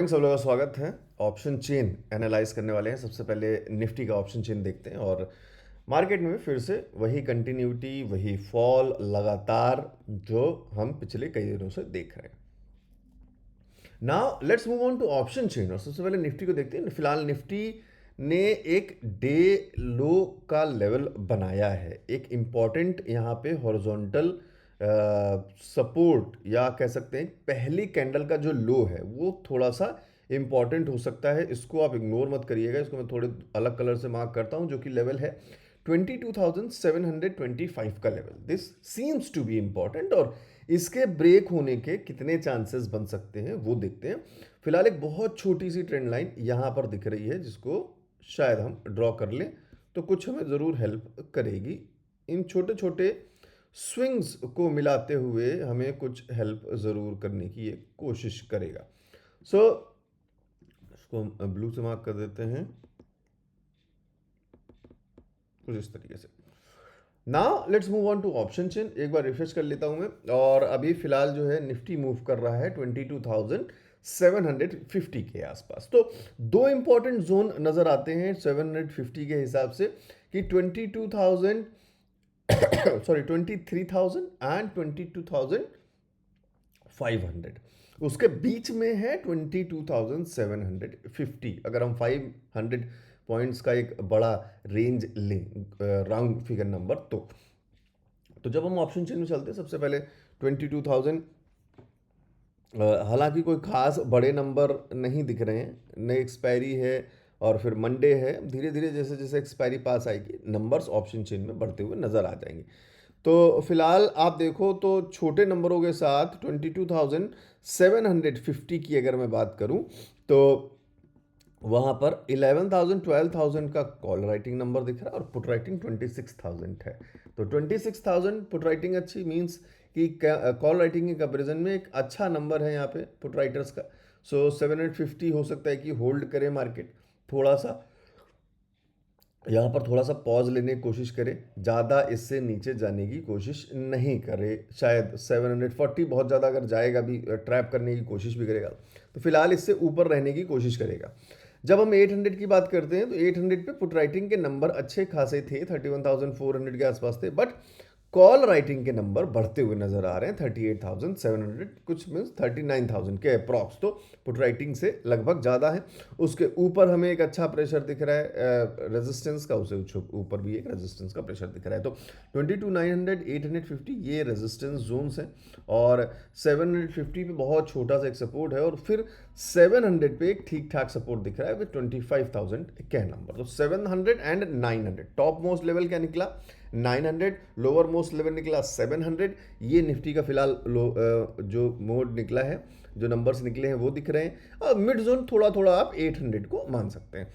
सब लोगों का स्वागत है। ऑप्शन चेन एनालाइज करने वाले हैं। सबसे पहले निफ्टी का ऑप्शन चेन देखते हैं और मार्केट में फिर से वही कंटिन्यूटी, वही फॉल लगातार जो हम पिछले कई दिनों से देख रहे हैं। Now let's move on to option chain और सबसे पहले निफ्टी को देखते हैं। फिलहाल निफ्टी ने एक डे लो का लेवल बनाया है। एक इम्पॉर्टेंट यहाँ पे हॉरिजॉन्टल सपोर्ट या कह सकते हैं पहली कैंडल का जो लो है वो थोड़ा सा इम्पॉर्टेंट हो सकता है। इसको आप इग्नोर मत करिएगा। इसको मैं थोड़े अलग कलर से मार्क करता हूँ, जो कि लेवल है 22,725 का level. This seems to be important और इसके ब्रेक होने के कितने चांसेस बन सकते हैं वो देखते हैं। फिलहाल एक बहुत छोटी सी ट्रेंड लाइन यहाँ पर दिख रही है जिसको शायद हम ड्रॉ कर लें तो कुछ हमें ज़रूर हेल्प करेगी। इन छोटे छोटे स्विंग्स को मिलाते हुए हमें कुछ हेल्प ज़रूर करने की ये कोशिश करेगा। सो इसको हम ब्लू से मार्क कर देते हैं कुछ इस तरीके से। Now let's move on to option chain. एक बार रिफ्रेश कर लेता हूं मैं और अभी फिलहाल जो है निफ्टी मूव कर रहा है 22,750 के आसपास। तो दो इंपॉर्टेंट जोन नजर आते हैं 750 के हिसाब से कि 22,000 सॉरी 23,000 एंड 22,500। उसके बीच में है 22,750। अगर हम 500 पॉइंट्स का एक बड़ा रेंज लें राउंड फिगर नंबर तो जब हम ऑप्शन चेन में चलते हैं सबसे पहले 22,000। हालांकि कोई खास बड़े नंबर नहीं दिख रहे हैं। नई एक्सपायरी है और फिर मंडे है। धीरे धीरे जैसे जैसे एक्सपायरी पास आएगी नंबर्स ऑप्शन चेन में बढ़ते हुए नजर आ जाएंगे। तो फिलहाल आप देखो तो छोटे नंबरों के साथ 22,750 की अगर मैं बात करूं तो वहाँ पर 11,000 12,000 का कॉल राइटिंग नंबर दिख रहा है और पुट राइटिंग 26,000 है। तो 26,000 पुट राइटिंग अच्छी मींस कि कॉल राइटिंग के कंपेरिजन में एक अच्छा नंबर है यहाँ पे पुट राइटर्स का। सो 750 हो सकता है कि होल्ड करे मार्केट थोड़ा सा, यहाँ पर थोड़ा सा पॉज लेने की कोशिश करे, ज़्यादा इससे नीचे जाने की कोशिश नहीं करे। शायद 740 बहुत ज़्यादा अगर जाएगा भी ट्रैप करने की कोशिश भी करेगा तो फिलहाल इससे ऊपर रहने की कोशिश करेगा। जब हम 800 की बात करते हैं तो 800 पे पुट राइटिंग के नंबर अच्छे खासे थे, 31,400 के आसपास थे, बट कॉल राइटिंग के नंबर बढ़ते हुए नजर आ रहे हैं 38,700, कुछ मीन्स 39,000 के अप्रॉक्स। तो पुट राइटिंग से लगभग ज़्यादा है। उसके ऊपर हमें एक अच्छा प्रेशर दिख रहा है रेजिस्टेंस का, उसे ऊपर भी एक रेजिस्टेंस का प्रेशर दिख रहा है। तो 22,900 850 ये रेजिस्टेंस जोन्स हैं और 750 पे बहुत छोटा सा एक सपोर्ट है और फिर 700 पे एक ठीक ठाक सपोर्ट दिख रहा है विद 25,000 के नंबर। तो 700 एंड 900 टॉप मोस्ट लेवल क्या निकला 900, लोअर मोस्ट लेवल निकला 700। ये निफ्टी का फिलहाल जो मोड निकला है, जो नंबर्स निकले हैं वो दिख रहे हैं और मिड जोन थोड़ा थोड़ा आप 800 को मान सकते हैं।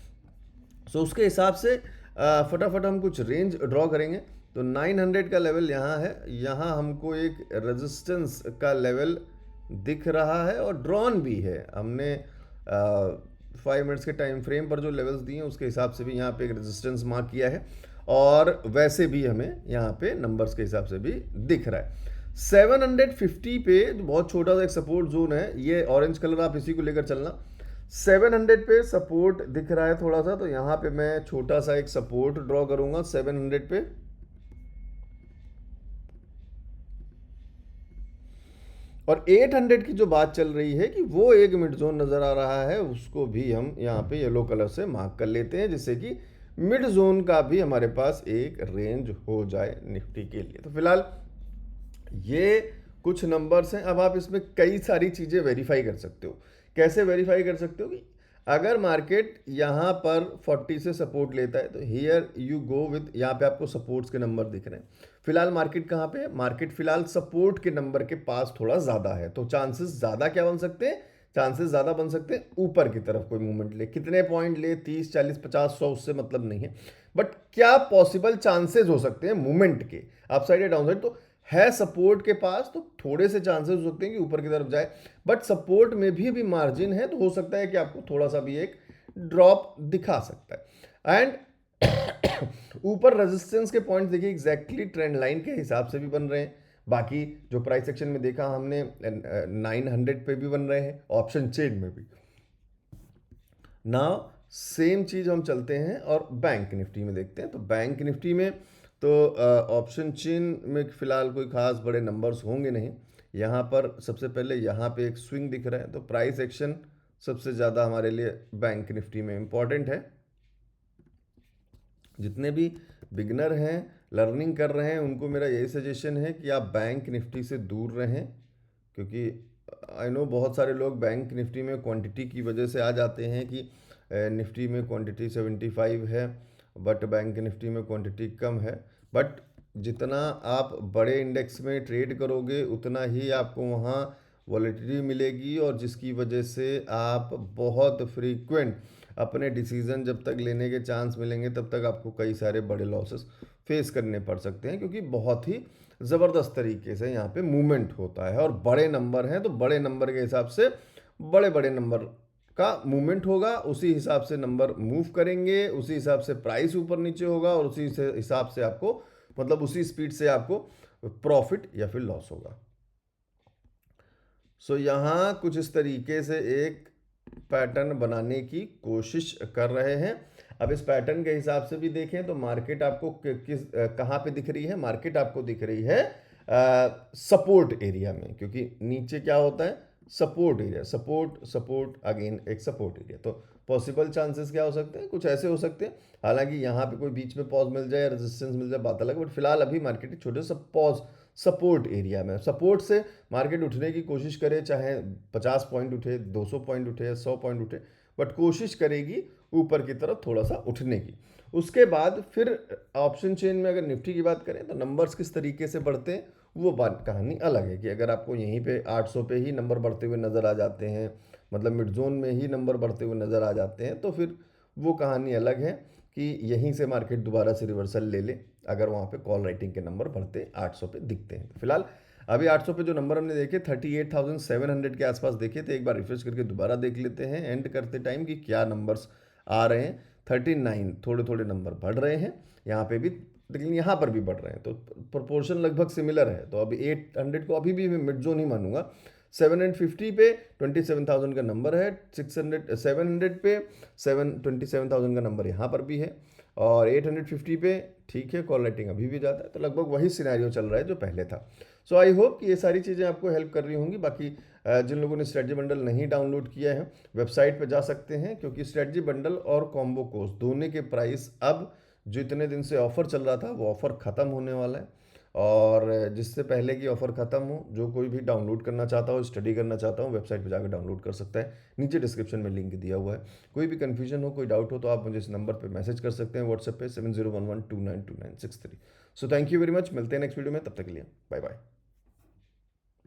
सो उसके हिसाब से फटाफट हम कुछ रेंज ड्रॉ करेंगे। तो 900 का लेवल यहाँ है, यहाँ हमको एक रेजिस्टेंस का लेवल दिख रहा है और ड्रॉन भी है। हमने 5 मिनट्स के टाइम फ्रेम पर जो लेवल्स दिए हैं उसके हिसाब से भी यहाँ पे एक रेजिस्टेंस मार्क किया है और वैसे भी हमें यहाँ पे नंबर्स के हिसाब से भी दिख रहा है। 750 पे बहुत छोटा सा एक सपोर्ट जोन है, ये ऑरेंज कलर आप इसी को लेकर चलना। 700 पे सपोर्ट दिख रहा है थोड़ा सा, तो यहाँ पे मैं छोटा सा एक सपोर्ट ड्रॉ करूंगा 700 पे। और 800 की जो बात चल रही है कि वो एक मिड जोन नजर आ रहा है, उसको भी हम यहाँ पे येलो कलर से मार्क कर लेते हैं जिससे कि मिड जोन का भी हमारे पास एक रेंज हो जाए निफ्टी के लिए। तो फिलहाल ये कुछ नंबर्स हैं। अब आप इसमें कई सारी चीज़ें वेरीफाई कर सकते हो। कैसे वेरीफाई कर सकते हो कि अगर मार्केट यहाँ पर 40 से सपोर्ट लेता है तो हियर यू गो विद, यहाँ पे आपको सपोर्ट्स के नंबर दिख रहे हैं। फिलहाल मार्केट कहाँ पे है, मार्केट फिलहाल सपोर्ट के नंबर के पास थोड़ा ज़्यादा है। तो चांसेस ज़्यादा क्या बन सकते हैं, चांसेस ज़्यादा बन सकते हैं ऊपर की तरफ कोई मूवमेंट ले। कितने पॉइंट ले, 30 40 50 100, उससे मतलब नहीं है, बट क्या पॉसिबल चांसेस हो सकते हैं मूवमेंट के अप साइड या डाउन साइड। तो है सपोर्ट के पास तो थोड़े से चांसेस हो सकते हैं कि ऊपर की तरफ जाए, बट सपोर्ट में भी अभी मार्जिन है तो हो सकता है कि आपको थोड़ा सा भी एक ड्रॉप दिखा सकता है। एंड ऊपर रेजिस्टेंस के पॉइंट देखिए एग्जैक्टली ट्रेंड लाइन के हिसाब से भी बन रहे हैं। बाकी जो प्राइस सेक्शन में देखा हमने 900 पे भी बन रहे हैं, ऑप्शन चेन में भी। नाउ सेम चीज़ हम चलते हैं और बैंक निफ्टी में देखते हैं। तो बैंक निफ्टी में तो ऑप्शन चेन में फ़िलहाल कोई ख़ास बड़े नंबर्स होंगे नहीं। यहाँ पर सबसे पहले यहाँ पे एक स्विंग दिख रहा है, तो प्राइस एक्शन सबसे ज़्यादा हमारे लिए बैंक निफ्टी में इम्पॉर्टेंट है। जितने भी बिगनर हैं, लर्निंग कर रहे हैं, उनको मेरा यही सजेशन है कि आप बैंक निफ्टी से दूर रहें, क्योंकि आई नो बहुत सारे लोग बैंक निफ्टी में क्वांटिटी की वजह से आ जाते हैं कि निफ्टी में क्वांटिटी 75 है बट बैंक निफ्टी में क्वांटिटी कम है। बट जितना आप बड़े इंडेक्स में ट्रेड करोगे उतना ही आपको वहाँ वॉलेटिलिटी मिलेगी, और जिसकी वजह से आप बहुत फ्रीक्वेंट अपने डिसीजन जब तक लेने के चांस मिलेंगे तब तक आपको कई सारे बड़े लॉसेस फेस करने पड़ सकते हैं, क्योंकि बहुत ही ज़बरदस्त तरीके से यहाँ पे मूवमेंट होता है और बड़े नंबर हैं, तो बड़े नंबर के हिसाब से बड़े बड़े नंबर का मूवमेंट होगा, उसी हिसाब से नंबर मूव करेंगे, उसी हिसाब से प्राइस ऊपर नीचे होगा और उसी हिसाब से आपको मतलब उसी स्पीड से आपको प्रॉफिट या फिर लॉस होगा। सो यहाँ कुछ इस तरीके से एक पैटर्न बनाने की कोशिश कर रहे हैं। अब इस पैटर्न के हिसाब से भी देखें तो मार्केट आपको कहाँ पे दिख रही है? मार्केट आपको दिख रही है सपोर्ट एरिया में, क्योंकि नीचे क्या होता है? Support area, support support again एक सपोर्ट एरिया। तो पॉसिबल चांसेस क्या हो सकते हैं? कुछ ऐसे हो सकते हैं, हालांकि यहाँ पे कोई बीच में पॉज मिल जाए, रेजिस्टेंस मिल जाए, बात अलग, बट फिलहाल अभी मार्केट छोटे सा पॉज सपोर्ट एरिया में, सपोर्ट से मार्केट उठने की कोशिश करे, चाहे 50 पॉइंट उठे, 200 पॉइंट उठे, 100 पॉइंट उठे, बट कोशिश करेगी ऊपर की तरफ थोड़ा सा उठने की। उसके बाद फिर ऑप्शन चेन में अगर निफ्टी की बात करें तो नंबर्स किस तरीके से बढ़ते हैं वो बात कहानी अलग है, कि अगर आपको यहीं पे 800 पे ही नंबर बढ़ते हुए नज़र आ जाते हैं, मतलब मिड जोन में ही नंबर बढ़ते हुए नज़र आ जाते हैं, तो फिर वो कहानी अलग है कि यहीं से मार्केट दोबारा से रिवर्सल ले ले अगर वहाँ पे कॉल राइटिंग के नंबर बढ़ते 800 पे दिखते हैं। तो फिलहाल अभी 800 पे जो नंबर हमने देखे 38,700 के आसपास देखे थे, एक बार रिफ्रेश करके दोबारा देख लेते हैं एंड करते टाइम कि क्या नंबर्स आ रहे हैं। 39 थोड़े थोड़े नंबर बढ़ रहे हैं यहाँ पे भी, लेकिन यहाँ पर भी बढ़ रहे हैं, तो प्रोपोर्शन लगभग सिमिलर है। तो अभी 800 को अभी भी मैं मिड जोन ही मानूंगा। 750 पे 27,000 का नंबर है, 600 700 पे 27,000 का नंबर यहाँ पर भी है, और 850 पे ठीक है कॉल राइटिंग अभी भी जाता है, तो लगभग वही सिनेरियो चल रहा है जो पहले था। सो आई होप कि ये सारी चीज़ें आपको हेल्प कर रही होंगी। बाकी जिन लोगों ने स्ट्रेटजी बंडल नहीं डाउनलोड किया है वेबसाइट पर जा सकते हैं, क्योंकि स्ट्रेटजी बंडल और कॉम्बो कोर्स दोनों के प्राइस अब जो इतने दिन से ऑफ़र चल रहा था वो ऑफ़र ख़त्म होने वाला है, और जिससे पहले की ऑफ़र ख़त्म हो, जो कोई भी डाउनलोड करना चाहता हो, स्टडी करना चाहता हो, वेबसाइट पे जाकर डाउनलोड कर सकता है। नीचे डिस्क्रिप्शन में लिंक दिया हुआ है। कोई भी कन्फ्यूजन हो, कोई डाउट हो तो आप मुझे इस नंबर पे मैसेज कर सकते हैं व्हाट्सएप पे 7011292963। So thank you very much, मिलते हैं नेक्स्ट वीडियो में, तब तक के लिए बाय बाय।